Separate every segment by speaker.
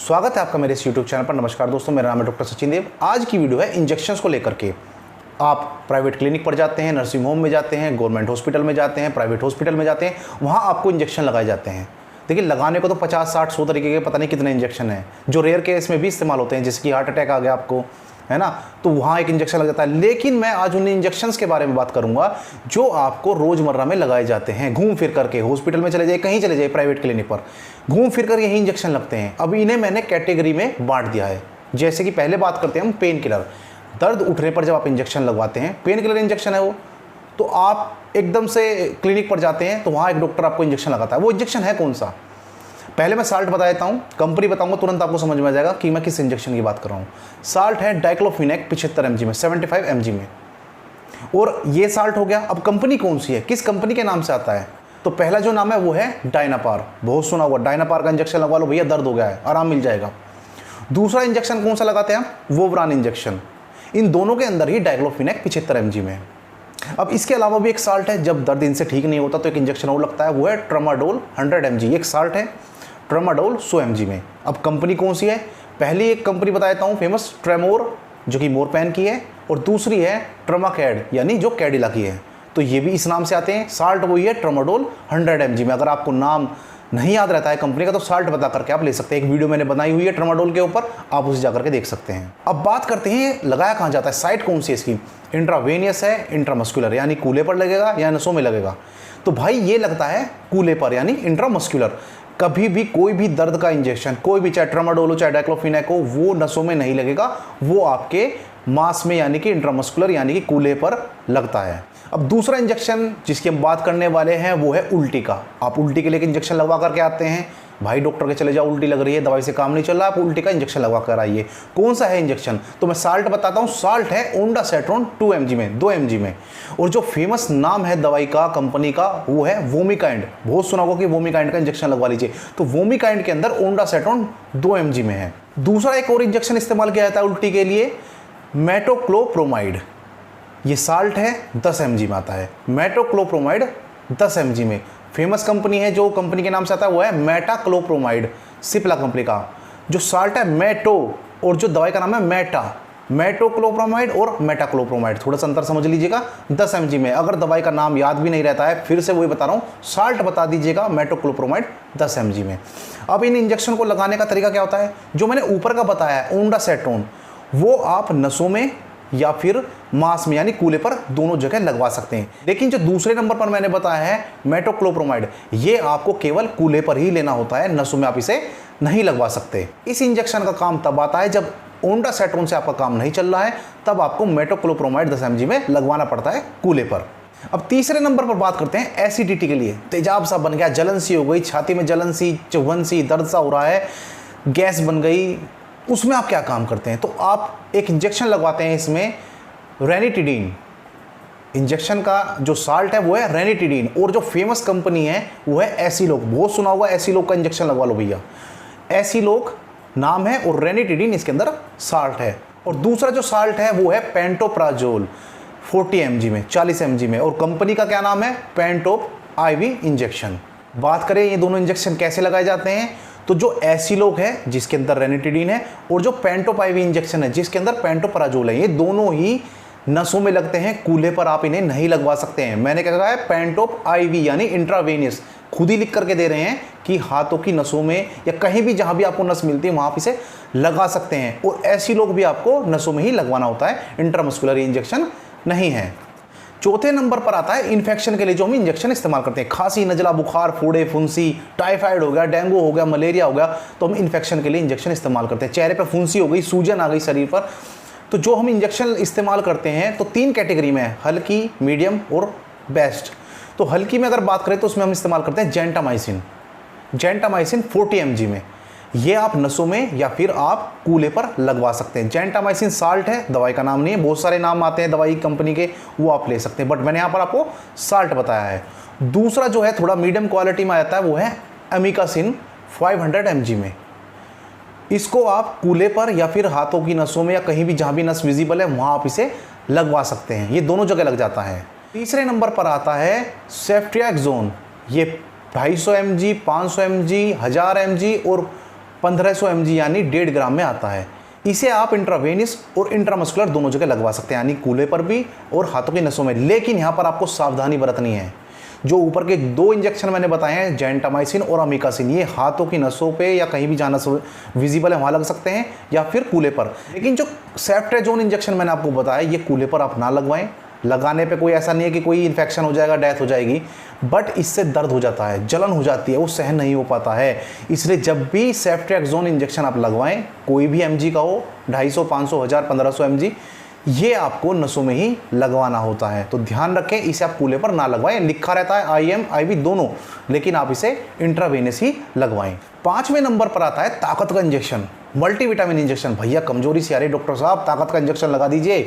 Speaker 1: स्वागत है आपका मेरे इस YouTube चैनल पर। नमस्कार दोस्तों, मेरा नाम है डॉक्टर सचिन देव। आज की वीडियो है इंजेक्शंस को लेकर के। आप प्राइवेट क्लिनिक पर जाते हैं, नर्सिंग होम में जाते हैं, गवर्नमेंट हॉस्पिटल में जाते हैं, प्राइवेट हॉस्पिटल में जाते हैं, वहाँ आपको इंजेक्शन लगाए जाते हैं। देखिए, लगाने को तो 50, 60, 100 तरीके के पता नहीं कितने इंजेक्शन हैं, जो रेयर केस में भी इस्तेमाल होते हैं, जैसे कि हार्ट अटैक आ गया आपको, है ना, तो वहाँ एक इंजेक्शन लग जाता है। लेकिन मैं आज उन इंजेक्शंस के बारे में बात करूंगा जो आपको रोजमर्रा में लगाए जाते हैं। घूम फिर करके हॉस्पिटल में चले जाए, कहीं चले जाए, प्राइवेट क्लिनिक पर घूम फिर कर यही इंजेक्शन लगते हैं। अब इन्हें मैंने कैटेगरी में बांट दिया है। जैसे कि पहले बात करते हैं हम पेन किलर। दर्द उठने पर जब आप इंजेक्शन लगवाते हैं, पेन किलर इंजेक्शन है वो, तो आप एकदम से क्लिनिक पर जाते हैं तो वहाँ एक डॉक्टर आपको इंजेक्शन लगाता है। वो इंजेक्शन है कौन सा? पहले मैं साल्ट बता देता हूँ, कंपनी बताऊंगा, तुरंत आपको समझ में आ जाएगा कि मैं किस इंजेक्शन की बात कर रहा हूँ। साल्ट है डाइक्लोफिनेक 75 mg में, 75 mg में, और ये साल्ट हो गया। अब कंपनी कौन सी है, किस कंपनी के नाम से आता है? तो पहला जो नाम है वो है डायनापार। बहुत सुना हुआ, डायनापार का इंजेक्शन लगवा लो भैया, दर्द हो गया है, आराम मिल जाएगा। दूसरा इंजेक्शन कौन सा लगाते हैं हम? वोवरान इंजेक्शन। इन दोनों के अंदर ही डाइक्लोफिनेक 75 mg में। अब इसके अलावा भी एक साल्ट है, जब दर्द इनसे ठीक नहीं होता तो एक इंजेक्शन और लगता है, वो है ट्रामाडोल 100 mg। एक साल्ट है ट्रामाडोल 100 mg में। अब कंपनी कौन सी है? पहली एक कंपनी बता देता हूँ, फेमस ट्रेमोर, जो कि मोरपैन की है, और दूसरी है ट्रमाकैड, यानी जो कैडिला की है। तो ये भी इस नाम से आते हैं। साल्ट वही है ट्रामाडोल 100 mg में। अगर आपको नाम नहीं याद रहता है कंपनी का तो साल्ट बता करके आप ले सकते हैं। एक वीडियो मैंने बनाई हुई है ट्रामाडोल के ऊपर, आप उसे जाकर के देख सकते हैं। अब बात करते हैं लगाया कहाँ जाता है, साइट कौन सी है इसकी? इंट्रावेनियस है, इंट्रामस्कुलर, यानी कूल्हे पर लगेगा या नसों में लगेगा? तो भाई ये लगता है कूल्हे पर, यानी इंट्रामस्कुलर। कभी भी कोई भी दर्द का इंजेक्शन, कोई भी, चाहे ट्रामाडोल हो चाहे डाइक्लोफिनेक हो, वो नसों में नहीं लगेगा, वो आपके मांस में यानी कि इंट्रामस्कुलर यानी कि कूल्हे पर लगता है। अब दूसरा इंजेक्शन जिसकी हम बात करने वाले हैं वो है उल्टी का। आप उल्टी के लिए इंजेक्शन लगवा करके आते हैं, भाई डॉक्टर के चले जाओ, उल्टी लग रही है, दवाई से काम नहीं चल रहा, आप उल्टी का इंजेक्शन लगवा कर आइए। कौन सा है इंजेक्शन? तो मैं साल्ट बताता हूँ। साल्ट है ओंडासेट्रोन 2 mg में, 2 mg में। और जो फेमस नाम है दवाई का, कंपनी का, वो है वोमिकाइंड। बहुत सुना होगा कि वोमिकाइंड का इंजेक्शन लगवा लीजिए, तो वोमिकाइंड के अंदर ओंडासेट्रोन 2 mg में है। दूसरा एक और इंजेक्शन इस्तेमाल किया जाता है उल्टी के लिए, मेटोक्लोप्रोमाइड। ये साल्ट है 10 mg में आता है, मेटोक्लोप्रोमाइड 10 mg में। फेमस कंपनी है, जो कंपनी के नाम से आता है वो है मेटाक्लोप्रोमाइड, सिप्ला कंपनी का। जो साल्ट है मेटो, और जो दवाई का नाम है मेटा, मेटोक्लोप्रोमाइड और मेटाक्लोप्रोमाइड, थोड़ा सा अंतर समझ लीजिएगा। 10 mg में। अगर दवाई का नाम याद भी नहीं रहता है, फिर से वही बता रहा हूँ, साल्ट बता दीजिएगा, मेटोक्लोप्रोमाइड 10 mg में। अब इन इंजेक्शन को लगाने का तरीका क्या होता है? जो मैंने ऊपर का बताया है ओंडासेट्रोन, वो आप नसों में या फिर मांस में यानी कूल्हे पर, दोनों जगह लगवा सकते हैं। लेकिन जो दूसरे नंबर पर मैंने बताया है मेटोक्लोप्रोमाइड, ये आपको केवल कूल्हे पर ही लेना होता है, नसों में आप इसे नहीं लगवा सकते। इस इंजेक्शन का काम तब आता है जब ओंडासेट्रोन से आपका काम नहीं चल रहा है, तब आपको मेटोक्लोप्रोमाइड 10 mg में लगवाना पड़ता है कूल्हे पर। अब तीसरे नंबर पर बात करते हैं एसिडिटी के लिए। तेजाब सा बन गया, जलन सी हो गई, छाती में जलन सी, चुभन सी, दर्द सा हो रहा है, गैस बन गई, उसमें आप क्या काम करते हैं? तो आप एक इंजेक्शन लगवाते हैं, इसमें रेनिटिडीन। इंजेक्शन का जो साल्ट है वो है रेनिटिडीन, और जो फेमस कंपनी है वो है एसिलोक। बहुत सुना हुआ, एसिलोक का इंजेक्शन लगवा लो भैया, एसिलोक नाम है, और रेनिटिडीन इसके अंदर साल्ट है। और दूसरा जो साल्ट है वो है पेंटोप्राजोल 40 mg में, 40 mg में, और कंपनी का क्या नाम है? पेंटोप IV इंजेक्शन। बात करें ये दोनों इंजेक्शन कैसे लगाए जाते हैं, तो जो एसिलोक है जिसके अंदर रेनिटिडीन है, और जो पेंटोप IV इंजेक्शन है जिसके अंदर पेंटोप्राजोल है, ये दोनों ही नसों में लगते हैं, कूल्हे पर आप इन्हें नहीं लगवा सकते हैं। मैंने क्या कहा है? पेंटोप IV यानी इंट्रावेनियस। खुद ही लिख करके दे रहे हैं कि हाथों की नसों में या कहीं भी जहां भी आपको नस मिलती है वहां आप इसे लगा सकते हैं। और एसिलोक भी आपको नसों में ही लगवाना होता है, इंट्रामस्कुलर इंजेक्शन नहीं है। चौथे नंबर पर आता है इन्फेक्शन के लिए जो हम इंजेक्शन इस्तेमाल करते हैं। खांसी, नजला, बुखार, फोड़े, फुंसी, टाइफाइड हो गया, डेंगू हो गया, मलेरिया हो गया, तो हम इन्फेक्शन के लिए इंजेक्शन इस्तेमाल करते हैं। चेहरे पर फुंसी हो गई, सूजन आ गई शरीर पर, तो जो हम इंजेक्शन इस्तेमाल करते हैं तो 3 कैटेगरी में है, हल्की, मीडियम और बेस्ट। तो हल्की में अगर बात करें तो उसमें हम इस्तेमाल करते हैं जेंटामाइसिन, जेंटामाइसिन 40 mg में। ये आप नसों में या फिर आप कूल्हे पर लगवा सकते हैं। जेंटामाइसिन साल्ट है, दवाई का नाम नहीं है, बहुत सारे नाम आते हैं दवाई कंपनी के, वो आप ले सकते हैं, बट मैंने यहाँ पर आपको साल्ट बताया है। दूसरा जो है थोड़ा मीडियम क्वालिटी में आता है, वो है अमिकासिन 500 mg में। इसको आप कूल्हे पर या फिर हाथों की नसों में या कहीं भी जहाँ भी नस विजिबल है वहाँ आप इसे लगवा सकते हैं। ये दोनों जगह लग जाता है। तीसरे नंबर पर आता है सेफ्ट्रियाक्सोन। ये 250 mg, 500 mg, 1000 mg और 1500 mg यानी 1.5 ग्राम में आता है। इसे आप इंट्रावेनियस और इंट्रामस्कुलर दोनों जगह लगवा सकते हैं, यानी कूल्हे पर भी और हाथों की नसों में। लेकिन यहाँ पर आपको सावधानी बरतनी है। जो ऊपर के 2 इंजेक्शन मैंने बताए हैं, जेंटामाइसिन और अमीकासिन, ये हाथों की नसों पे या कहीं भी जहाँ नस विजिबल है वहाँ लग सकते हैं या फिर कूल्हे पर। लेकिन जो सेफ्ट्रेजोन इंजेक्शन मैंने आपको बताया, ये कूल्हे पर आप ना लगवाएं। लगाने पे कोई ऐसा नहीं है कि कोई इन्फेक्शन हो जाएगा, डेथ हो जाएगी, बट इससे दर्द हो जाता है, जलन हो जाती है, वो सहन नहीं हो पाता है। इसलिए जब भी सेफ्ट्रेक्सोन इंजेक्शन आप लगवाएं, कोई भी mg का हो, 250, 500, 1000, 1500 mg, ये आपको नसों में ही लगवाना होता है। तो ध्यान रखें, इसे आप कूल्हे पर ना लगवाएं। लिखा रहता है IM IV दोनों, लेकिन आप इसे इंट्रावेनस ही लगवाएं। 5वें नंबर पर आता है ताकत का इंजेक्शन, मल्टीविटामिन इंजेक्शन। भैया कमजोरी से आ रही डॉक्टर साहब, ताकत का इंजेक्शन लगा दीजिए।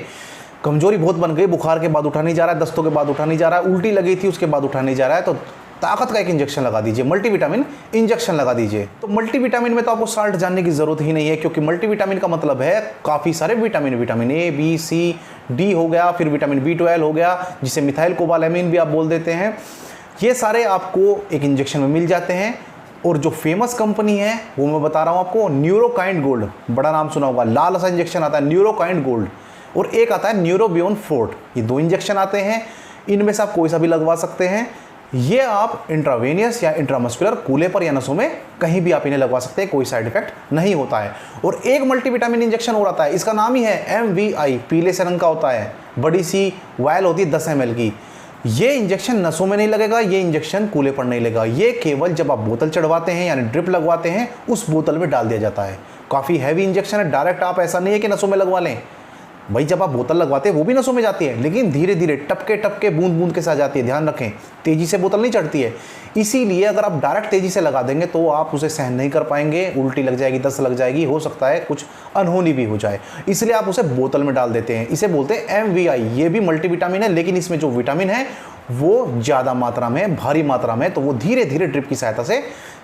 Speaker 1: कमजोरी बहुत बन गई, बुखार के बाद उठा नहीं जा रहा है, दस्तों के बाद उठा नहीं जा रहा है, उल्टी लगी थी उसके बाद उठा नहीं जा रहा है, तो ताकत का एक इंजेक्शन लगा दीजिए, मल्टीविटामिन इंजेक्शन लगा दीजिए। तो मल्टीविटामिन में तो आपको साल्ट जानने की जरूरत ही नहीं है, क्योंकि मल्टीविटामिन का मतलब है काफ़ी सारे vitamin, vitamin A, B, C, D हो गया, फिर विटामिन B12 हो गया, जिसे मिथाइल कोबालामिन भी आप बोल देते हैं। ये सारे आपको एक इंजेक्शन में मिल जाते हैं। और जो फेमस कंपनी है वो मैं बता रहा हूँ आपको, न्यूरोकाइंड गोल्ड, बड़ा नाम सुना होगा, लाल सा इंजेक्शन आता है न्यूरोकाइंड गोल्ड, और एक आता है न्यूरोबियोन फोर्ट। ये 2 इंजेक्शन आते हैं, इनमें से आप कोई सा भी लगवा सकते हैं। ये आप इंट्रावेनियस या इंट्रामस्कुलर कूल्हे पर या नसों में कहीं भी आप इन्हें लगवा सकते हैं, कोई साइड इफेक्ट नहीं होता है। और एक मल्टीविटामिन इंजेक्शन और आता है, इसका नाम ही है MVI, पीले से रंग का होता है, बड़ी सी वायल होती है 10 ml की। ये इंजेक्शन नसों में नहीं लगेगा, ये इंजेक्शन कूल्हे पर नहीं लगेगा, ये केवल जब आप बोतल चढ़वाते हैं यानी ड्रिप लगवाते हैं उस बोतल में डाल दिया जाता है। काफ़ी हैवी इंजेक्शन है, डायरेक्ट आप ऐसा नहीं है कि नसों में लगवा लें। भाई जब आप बोतल लगवाते हैं वो भी नसों में जाती है, लेकिन धीरे धीरे टपके टपके बूंद बूंद के साथ जाती है, ध्यान रखें, तेजी से बोतल नहीं चढ़ती है। इसीलिए अगर आप डायरेक्ट तेजी से लगा देंगे तो आप उसे सहन नहीं कर पाएंगे, उल्टी लग जाएगी, दस्त लग जाएगी, हो सकता है कुछ अनहोनी भी हो जाए। इसलिए आप उसे बोतल में डाल देते हैं। इसे बोलते हैं MVI। ये भी मल्टीविटामिन है, लेकिन इसमें जो विटामिन है वो ज़्यादा मात्रा में, भारी मात्रा में, तो वो धीरे धीरे ड्रिप की सहायता से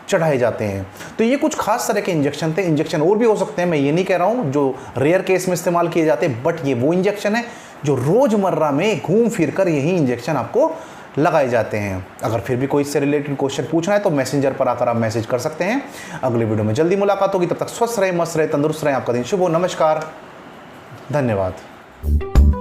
Speaker 1: चढ़ाए जाते हैं। तो ये कुछ खास तरह के इंजेक्शन थे। इंजेक्शन और भी हो सकते हैं, मैं ये नहीं कह रहा हूँ, जो रेयर केस में इस्तेमाल किए जाते हैं, बट ये वो इंजेक्शन है जो रोज़मर्रा में घूम फिर कर यही इंजेक्शन आपको लगाए जाते हैं। अगर फिर भी कोई इससे रिलेटेड क्वेश्चन पूछना है तो मैसेंजर पर आकर आप मैसेज कर सकते हैं। अगले वीडियो में जल्दी मुलाकात होगी, तब तक स्वस्थ रहे, मस्त रहे, तंदुरुस्त रहे, आपका दिन शुभ हो। नमस्कार, धन्यवाद।